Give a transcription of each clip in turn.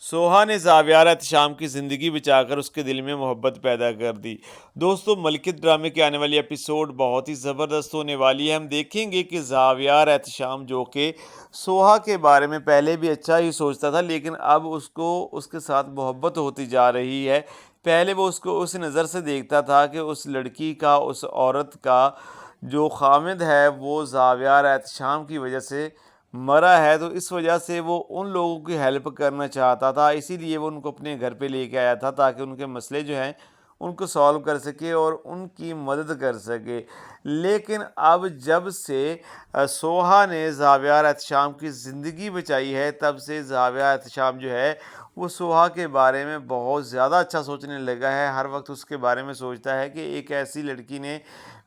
سوہا نے زاویار احتشام کی زندگی بچا کر اس کے دل میں محبت پیدا کر دی۔ دوستوں، ملکیت ڈرامے کے آنے والی ایپیسوڈ بہت ہی زبردست ہونے والی ہے۔ ہم دیکھیں گے کہ زاویار احتشام جو کہ سوہا کے بارے میں پہلے بھی اچھا ہی سوچتا تھا، لیکن اب اس کو اس کے ساتھ محبت ہوتی جا رہی ہے۔ پہلے وہ اس کو اس نظر سے دیکھتا تھا کہ اس لڑکی کا، اس عورت کا جو خامد ہے وہ زاویار احتشام کی وجہ سے مرا ہے، تو اس وجہ سے وہ ان لوگوں کی ہیلپ کرنا چاہتا تھا، اسی لیے وہ ان کو اپنے گھر پہ لے کے آیا تھا تاکہ ان کے مسئلے جو ہیں ان کو سالو کر سکے اور ان کی مدد کر سکے۔ لیکن اب جب سے سوہا نے زاویار احتشام کی زندگی بچائی ہے، تب سے زاویار احتشام جو ہے وہ سوہا کے بارے میں بہت زیادہ اچھا سوچنے لگا ہے۔ ہر وقت اس کے بارے میں سوچتا ہے کہ ایک ایسی لڑکی نے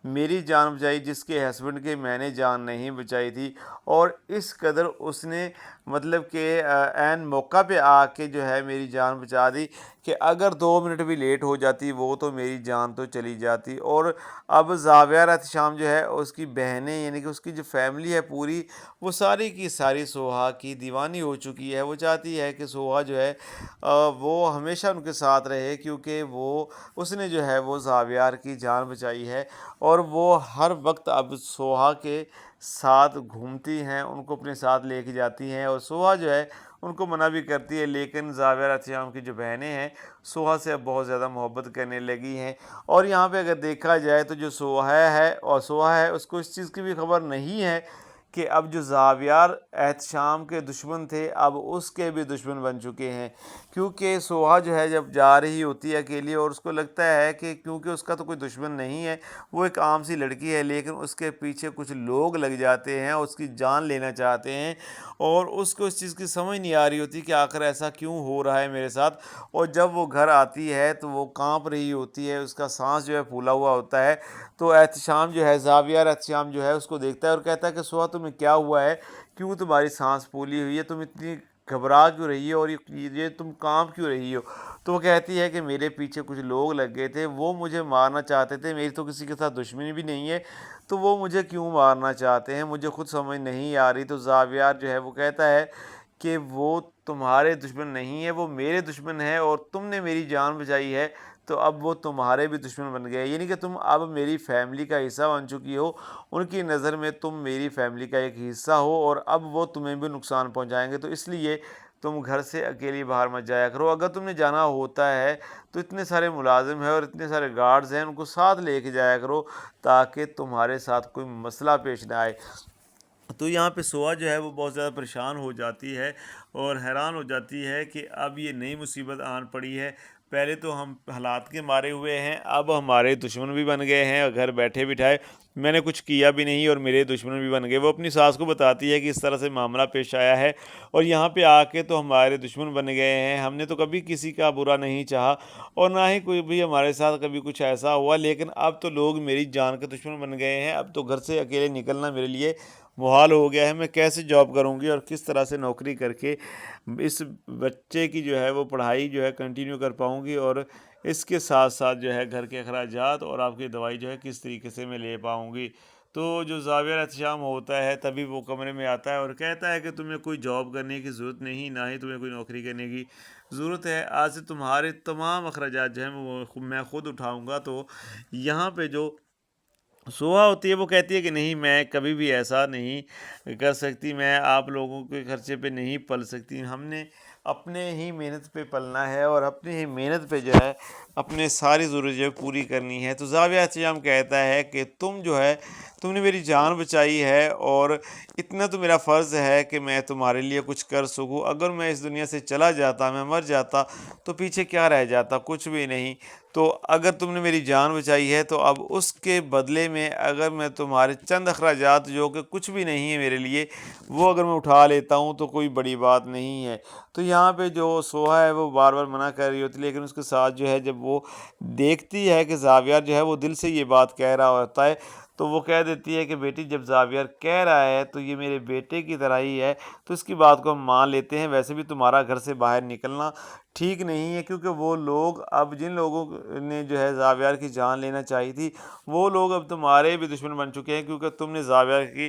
میری جان بچائی جس کے ہسبینڈ کے میں نے جان نہیں بچائی تھی، اور اس قدر اس نے مطلب کہ عین موقع پہ آ کے جو ہے میری جان بچا دی کہ اگر 2 منٹ بھی لیٹ ہو جاتی وہ تو میری جان تو چلی جاتی۔ اور اب زاویار احتشام جو ہے اس کی بہنیں، یعنی کہ اس کی جو فیملی ہے پوری، وہ ساری کی ساری سوہا کی دیوانی ہو چکی ہے۔ وہ چاہتی ہے کہ سوہا جو ہے وہ ہمیشہ ان کے ساتھ رہے، کیونکہ اس نے جو ہے وہ زاویار کی جان بچائی ہے، اور وہ ہر وقت اب سوہا کے ساتھ گھومتی ہیں، ان کو اپنے ساتھ لے کے جاتی ہیں، اور سوہا جو ہے ان کو منع بھی کرتی ہے، لیکن زاویار احتشام کی جو بہنیں ہیں سوہا سے اب بہت زیادہ محبت کرنے لگی ہیں۔ اور یہاں پہ اگر دیکھا جائے تو جو سوہا ہے اس کو اس چیز کی بھی خبر نہیں ہے کہ اب جو زاویار احتشام کے دشمن تھے اب اس کے بھی دشمن بن چکے ہیں، کیونکہ سوہا جو ہے جب جا رہی ہوتی ہے اکیلی اور اس کو لگتا ہے کہ کیونکہ اس کا تو کوئی دشمن نہیں ہے، وہ ایک عام سی لڑکی ہے، لیکن اس کے پیچھے کچھ لوگ لگ جاتے ہیں، اس کی جان لینا چاہتے ہیں، اور اس کو اس چیز کی سمجھ نہیں آ رہی ہوتی کہ آخر ایسا کیوں ہو رہا ہے میرے ساتھ۔ اور جب وہ گھر آتی ہے تو وہ کانپ رہی ہوتی ہے، اس کا سانس جو ہے پھولا ہوا ہوتا ہے، تو احتشام جو ہے، زاویار احتشام جو ہے اس کو دیکھتا ہے اور کہتا ہے کہ سوہا تمہیں کیا ہوا ہے، کیوں تمہاری سانس پھولی ہوئی ہے، تم اتنی گھبرا کیوں رہی ہو اور یہ تم کانپ کیوں رہی ہو؟ تو وہ کہتی ہے کہ میرے پیچھے کچھ لوگ لگ گئے تھے، وہ مجھے مارنا چاہتے تھے، میری تو کسی کے ساتھ دشمنی بھی نہیں ہے، تو وہ مجھے کیوں مارنا چاہتے ہیں، مجھے خود سمجھ نہیں آ رہی۔ تو زاویار جو ہے وہ کہتا ہے کہ وہ تمہارے دشمن نہیں ہے، وہ میرے دشمن ہے، اور تم نے میری جان بچائی ہے تو اب وہ تمہارے بھی دشمن بن گئے، یعنی کہ تم اب میری فیملی کا حصہ بن چکی ہو، ان کی نظر میں تم میری فیملی کا ایک حصہ ہو، اور اب وہ تمہیں بھی نقصان پہنچائیں گے، تو اس لیے تم گھر سے اکیلی باہر مت جایا کرو، اگر تم نے جانا ہوتا ہے تو اتنے سارے ملازم ہیں اور اتنے سارے گارڈز ہیں، ان کو ساتھ لے کے جایا کرو تاکہ تمہارے ساتھ کوئی مسئلہ پیش نہ آئے۔ تو یہاں پہ سوہا جو ہے وہ بہت زیادہ پریشان ہو جاتی ہے اور حیران ہو جاتی ہے کہ اب یہ نئی مصیبت آن پڑی ہے، پہلے تو ہم حالات کے مارے ہوئے ہیں، اب ہمارے دشمن بھی بن گئے ہیں، اور گھر بیٹھے بٹھائے میں نے کچھ کیا بھی نہیں اور میرے دشمن بھی بن گئے۔ وہ اپنی ساس کو بتاتی ہے کہ اس طرح سے معاملہ پیش آیا ہے، اور یہاں پہ آ کے تو ہمارے دشمن بن گئے ہیں، ہم نے تو کبھی کسی کا برا نہیں چاہا اور نہ ہی کوئی بھی ہمارے ساتھ کبھی کچھ ایسا ہوا، لیکن اب تو لوگ میری جان کے دشمن بن گئے ہیں، اب تو گھر سے اکیلے نکلنا میرے لیے محال ہو گیا ہے، میں کیسے جاب کروں گی اور کس طرح سے نوکری کر کے اس بچے کی جو ہے وہ پڑھائی جو ہے کنٹینیو کر پاؤں گی، اور اس کے ساتھ ساتھ جو ہے گھر کے اخراجات اور آپ کی دوائی جو ہے کس طریقے سے میں لے پاؤں گی۔ تو جو زاویہ احتشام ہوتا ہے تبھی وہ کمرے میں آتا ہے اور کہتا ہے کہ تمہیں کوئی جاب کرنے کی ضرورت نہیں، نہ ہی تمہیں کوئی نوکری کرنے کی ضرورت ہے، آج سے تمہارے تمام اخراجات جو ہیں وہ میں خود اٹھاؤں گا۔ تو یہاں پہ جو سوہا ہوتی ہے وہ کہتی ہے کہ نہیں، میں کبھی بھی ایسا نہیں کر سکتی، میں آپ لوگوں کے خرچے پہ نہیں پل سکتی، ہم نے اپنے ہی محنت پہ پلنا ہے اور اپنی ہی محنت پہ جو ہے اپنے ساری ضرورت جو ہے پوری کرنی ہے۔ تو زاویہ احتشام کہتا ہے کہ تم نے میری جان بچائی ہے اور اتنا تو میرا فرض ہے کہ میں تمہارے لیے کچھ کر سکوں، اگر میں اس دنیا سے چلا جاتا، میں مر جاتا تو پیچھے کیا رہ جاتا، کچھ بھی نہیں، تو اگر تم نے میری جان بچائی ہے تو اب اس کے بدلے میں اگر میں تمہارے چند اخراجات جو کہ کچھ بھی نہیں ہے میرے لیے، وہ اگر میں اٹھا لیتا ہوں تو کوئی بڑی بات نہیں ہے۔ تو یہاں پہ جو سوہا ہے وہ بار بار منع کر رہی ہوتی ہے، لیکن اس کے ساتھ جو ہے جب وہ دیکھتی ہے کہ زاویار جو ہے وہ دل سے یہ بات کہہ رہا ہوتا ہے تو وہ کہہ دیتی ہے کہ بیٹی جب زاویہ کہہ رہا ہے تو یہ میرے بیٹے کی طرح ہی ہے، تو اس کی بات کو ہم مان لیتے ہیں۔ ویسے بھی تمہارا گھر سے باہر نکلنا ٹھیک نہیں ہے، کیونکہ وہ لوگ اب جن لوگوں نے جو ہے زاویہ کی جان لینا چاہی تھی، وہ لوگ اب تمہارے بھی دشمن بن چکے ہیں، کیونکہ تم نے زاویہ کی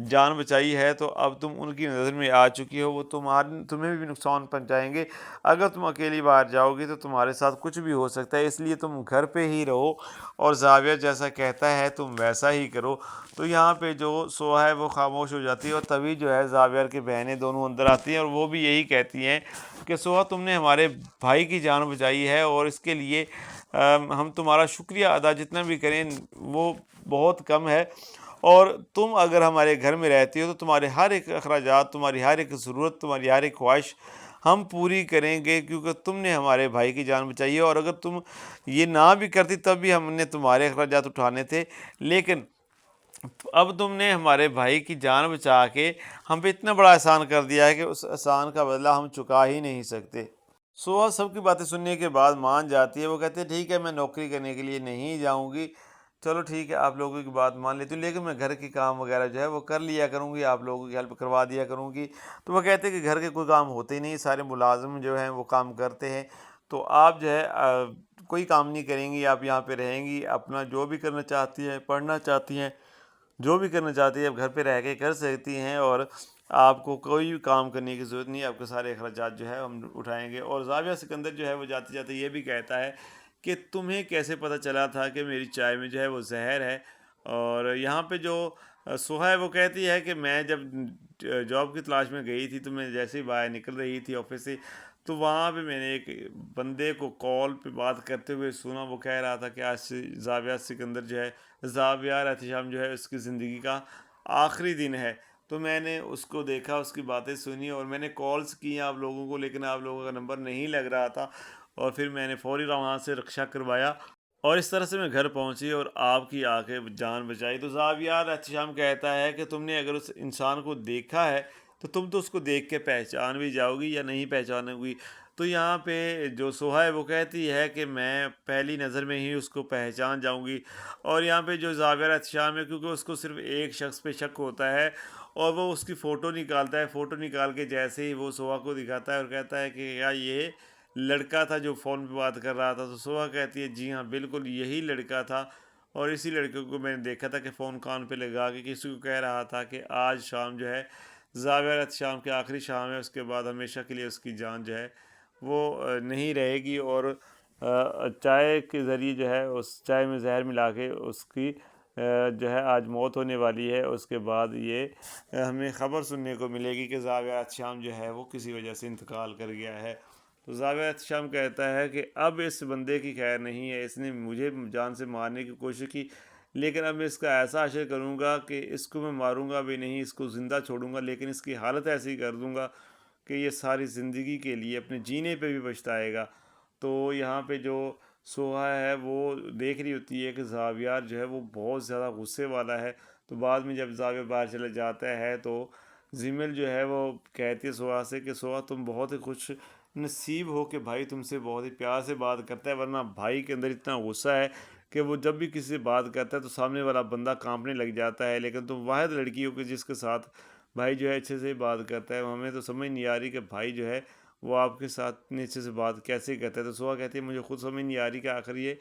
جان بچائی ہے تو اب تم ان کی نظر میں آ چکی ہو، وہ تمہیں بھی نقصان پہنچائیں گے۔ اگر تم اکیلی باہر جاؤ گی تو تمہارے ساتھ کچھ بھی ہو سکتا ہے، اس لیے تم گھر پہ ہی رہو اور زاویہ جیسا کہتا ہے تم ویسا ہی کرو۔ تو یہاں پہ جو سوہا ہے وہ خاموش ہو جاتی ہے، اور تبھی جو ہے زاویہ کی بہنیں دونوں اندر آتی ہیں اور وہ بھی یہی کہتی ہیں کہ سوہا تم نے ہمارے بھائی کی جان بچائی ہے، اور اس کے لیے ہم تمہارا شکریہ ادا جتنا بھی کریں وہ بہت کم ہے، اور تم اگر ہمارے گھر میں رہتی ہو تو تمہارے ہر ایک اخراجات، تمہاری ہر ایک ضرورت، تمہاری ہر ایک خواہش ہم پوری کریں گے، کیونکہ تم نے ہمارے بھائی کی جان بچائی ہے، اور اگر تم یہ نہ بھی کرتی تب بھی ہم نے تمہارے اخراجات اٹھانے تھے، لیکن اب تم نے ہمارے بھائی کی جان بچا کے ہم پہ اتنا بڑا احسان کر دیا ہے کہ اس احسان کا بدلہ ہم چکا ہی نہیں سکتے۔ سوہا سب کی باتیں سننے کے بعد مان جاتی ہے، وہ کہتے ہیں ٹھیک ہے میں نوکری کرنے کے لیے نہیں جاؤں گی، چلو ٹھیک ہے آپ لوگوں کی بات مان لیتی ہوں، لیکن میں گھر کے کام وغیرہ جو ہے وہ کر لیا کروں گی، آپ لوگوں کی ہیلپ کروا دیا کروں گی۔ تو وہ کہتے ہیں کہ گھر کے کوئی کام ہوتے ہی نہیں، سارے ملازم جو ہیں وہ کام کرتے ہیں، تو آپ جو ہے کوئی کام نہیں کریں گی، آپ یہاں پہ رہیں گی، اپنا جو بھی کرنا چاہتی ہیں، پڑھنا چاہتی ہیں، جو بھی کرنا چاہتی ہے آپ گھر پہ رہ کے کر سکتی ہیں، اور آپ کو کوئی بھی کام کرنے کی ضرورت نہیں ہے، آپ کے سارے اخراجات جو ہے ہم اٹھائیں گے۔ اور زاویہ سکندر جو ہے وہ جاتے جاتے یہ بھی کہتا ہے کہ تمہیں کیسے پتہ چلا تھا کہ میری چائے میں جو ہے وہ زہر ہے؟ اور یہاں پہ جو سہا ہے وہ کہتی ہے کہ میں جب جاب کی تلاش میں گئی تھی تو میں جیسے ہی باہر نکل رہی تھی آفس سے، تو وہاں پہ میں نے ایک بندے کو کال پہ بات کرتے ہوئے سنا، وہ کہہ رہا تھا کہ آج سے زاویہ سکندر جو ہے، زاویہ احتشام جو ہے اس کی زندگی کا آخری دن ہے۔ تو میں نے اس کو دیکھا، اس کی باتیں سنی، اور میں نے کالز کی آپ لوگوں کو، لیکن آپ لوگوں کا نمبر نہیں لگ رہا تھا، اور پھر میں نے فوری وہاں سے رکشہ کروایا، اور اس طرح سے میں گھر پہنچی اور آپ کی آ کے جان بچائی۔ تو زاویہ احتشام کہتا ہے کہ تم نے اگر اس انسان کو دیکھا ہے تو تم تو اس کو دیکھ کے پہچان بھی جاؤ گی یا نہیں پہچانو گی۔ تو یہاں پہ جو سوہا ہے وہ کہتی ہے کہ میں پہلی نظر میں ہی اس کو پہچان جاؤں گی، اور یہاں پہ جو زاویہ احتشام ہے کیونکہ اس کو صرف ایک شخص پہ شک ہوتا ہے، اور وہ اس کی فوٹو نکالتا ہے، فوٹو نکال کے جیسے ہی وہ سوہا کو دکھاتا ہے اور کہتا ہے کہ کیا یہ لڑکا تھا جو فون پہ بات کر رہا تھا؟ تو سوہا کہتی ہے جی ہاں بالکل یہی لڑکا تھا، اور اسی لڑکے کو میں نے دیکھا تھا کہ فون کان پہ لگا کے کسی کو کہہ رہا تھا کہ آج شام جو ہے زاویہ احتشام کی آخری شام ہے، اس کے بعد ہمیشہ کے لیے اس کی جان جو ہے وہ نہیں رہے گی، اور چائے کے ذریعے جو ہے اس چائے میں زہر ملا کے اس کی جو ہے آج موت ہونے والی ہے۔ اس کے بعد یہ ہمیں خبر سننے کو ملے گی کہ زاویہ احتشام جو ہے وہ کسی وجہ سے انتقال کر گیا ہے۔ تو زاویہ احتشام کہتا ہے کہ اب اس بندے کی خیر نہیں ہے، اس نے مجھے جان سے مارنے کی کوشش کی، لیکن اب میں اس کا ایسا حشر کروں گا کہ اس کو میں ماروں گا بھی نہیں، اس کو زندہ چھوڑوں گا، لیکن اس کی حالت ایسی کر دوں گا کہ یہ ساری زندگی کے لیے اپنے جینے پہ بھی پچھتائے گا۔ تو یہاں پہ جو سوہا ہے وہ دیکھ رہی ہوتی ہے کہ زاویہ جو ہے وہ بہت زیادہ غصے والا ہے، تو بعد میں جب زاویہ باہر چلا جاتا ہے تو زمل جو ہے وہ کہتی ہے سوہا سے کہ سوہا تم بہت ہی خوش نصیب ہو کہ بھائی تم سے بہت ہی پیار سے بات کرتا ہے، ورنہ بھائی کے اندر اتنا غصہ ہے کہ وہ جب بھی کسی سے بات کرتا ہے تو سامنے والا بندہ کانپنے لگ جاتا ہے، لیکن تم واحد لڑکی ہو کہ جس کے ساتھ بھائی جو ہے اچھے سے بات کرتا ہے۔ ہمیں تو سمجھ نہیں آ رہی کہ بھائی جو ہے وہ آپ کے ساتھ اتنے اچھے سے بات کیسے کرتا ہے۔ تو سوہا کہتی ہے مجھے خود سمجھ نہیں آ رہی کہ آخر یہ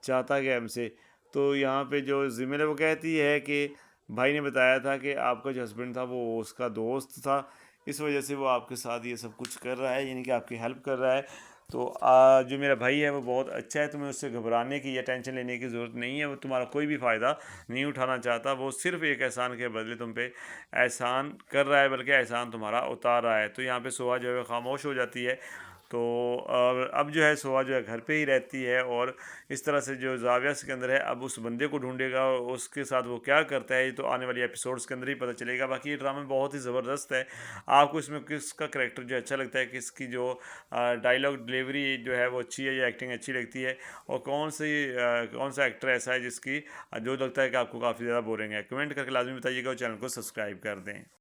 چاہتا کیا ہم سے۔ تو یہاں پہ جو زمل ہے وہ کہتی ہے کہ بھائی نے بتایا تھا کہ آپ کا جو ہسبینڈ تھا وہ اس کا دوست تھا، اس وجہ سے وہ آپ کے ساتھ یہ سب کچھ کر رہا ہے، یعنی کہ آپ کی ہیلپ کر رہا ہے۔ تو جو میرا بھائی ہے وہ بہت اچھا ہے، تمہیں اس سے گھبرانے کی یا ٹینشن لینے کی ضرورت نہیں ہے، وہ تمہارا کوئی بھی فائدہ نہیں اٹھانا چاہتا، وہ صرف ایک احسان کے بدلے تم پہ احسان کر رہا ہے، بلکہ احسان تمہارا اتار رہا ہے۔ تو یہاں پہ سوہا جو ہے خاموش ہو جاتی ہے۔ تو اب جو ہے سوہا جو ہے گھر پہ ہی رہتی ہے، اور اس طرح سے جو زاویہ سکندر ہے اب اس بندے کو ڈھونڈے گا، اور اس کے ساتھ وہ کیا کرتا ہے یہ تو آنے والی ایپیسوڈس کے اندر ہی پتہ چلے گا۔ باقی یہ ڈرامہ بہت ہی زبردست ہے۔ آپ کو اس میں کس کا کریکٹر جو اچھا لگتا ہے، کس کی جو ڈائلاگ ڈلیوری جو ہے وہ اچھی ہے یا ایکٹنگ اچھی لگتی ہے، اور کون سا ایکٹر ایسا ہے جس کی جو لگتا ہے کہ آپ کو کافی زیادہ بورنگ ہے، کمنٹ کر کے لازمی بتائیے گا، اور چینل کو سبسکرائب کر دیں۔